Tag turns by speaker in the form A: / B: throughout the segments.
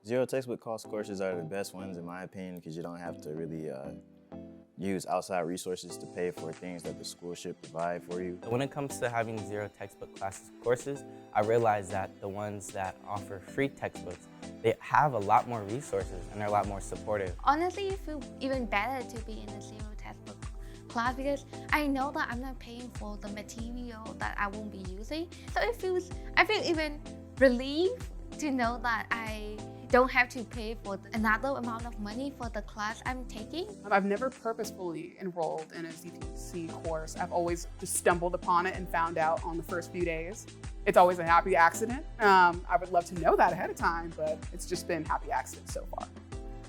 A: Zero textbook cost courses are the best ones in my opinion because you don't have to really use outside resources to pay for things that the school should provide for you.
B: When it comes to having zero textbook classes courses, I realized that the ones that offer free textbooks, they have a lot more resources and they're a lot more supportive.
C: Honestly, it feels even better to be in a zero textbook class because I know that I'm not paying for the material that I won't be using. So I feel even relieved to know that I don't have to pay for another amount of money for the class I'm taking.
D: I've never purposefully enrolled in a ZTC course. I've always just stumbled upon it and found out on the first few days. It's always a happy accident. I would love to know that ahead of time, but it's just been happy accidents so far.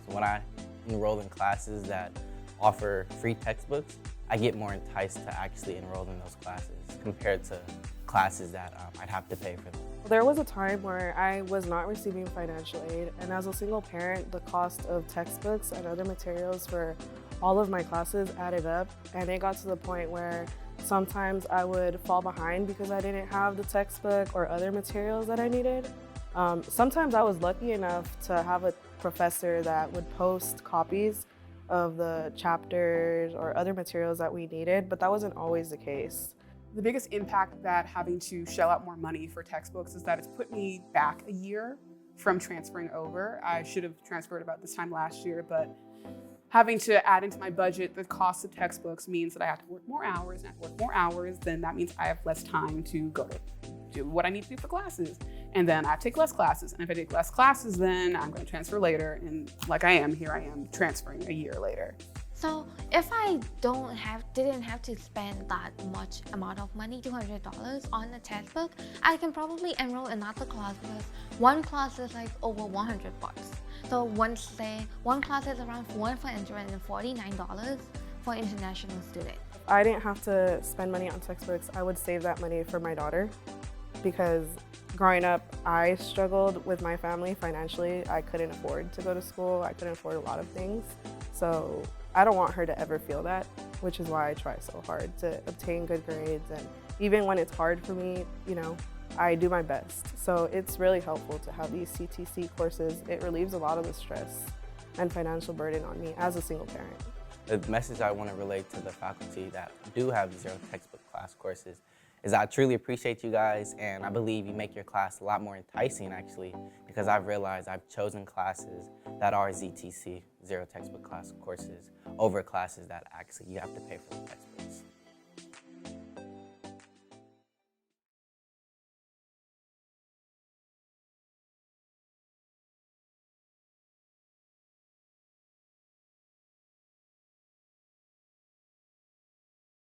B: So when I enroll in classes that offer free textbooks, I get more enticed to actually enroll in those classes compared to classes that I'd have to pay for them.
E: There was a time where I was not receiving financial aid, and as a single parent, the cost of textbooks and other materials for all of my classes added up, and it got to the point where sometimes I would fall behind because I didn't have the textbook or other materials that I needed. Sometimes I was lucky enough to have a professor that would post copies of the chapters or other materials that we needed, but that wasn't always the case.
D: The biggest impact that having to shell out more money for textbooks is that it's put me back a year from transferring over. I should have transferred about this time last year, but having to add into my budget the cost of textbooks means that I have to work more hours, and I have to work more hours, then that means I have less time to go to do what I need to do for classes. And then I have to take less classes. And if I take less classes, then I'm going to transfer later. And like here I am transferring a year later.
C: So if I didn't have to spend that much amount of money, $200 on a textbook, I can probably enroll in another class because one class is like over $100. So one class is around $149 for international students.
E: If I didn't have to spend money on textbooks, I would save that money for my daughter because growing up, I struggled with my family financially. I couldn't afford to go to school. I couldn't afford a lot of things. So I don't want her to ever feel that, which is why I try so hard to obtain good grades. And even when it's hard for me, I do my best. So it's really helpful to have these CTC courses. It relieves a lot of the stress and financial burden on me as a single parent.
B: The message I want to relate to the faculty that do have zero textbook class courses is I truly appreciate you guys, and I believe you make your class a lot more enticing actually, because I've realized I've chosen classes that are ZTC, zero textbook class courses, over classes that actually you have to pay for the textbook.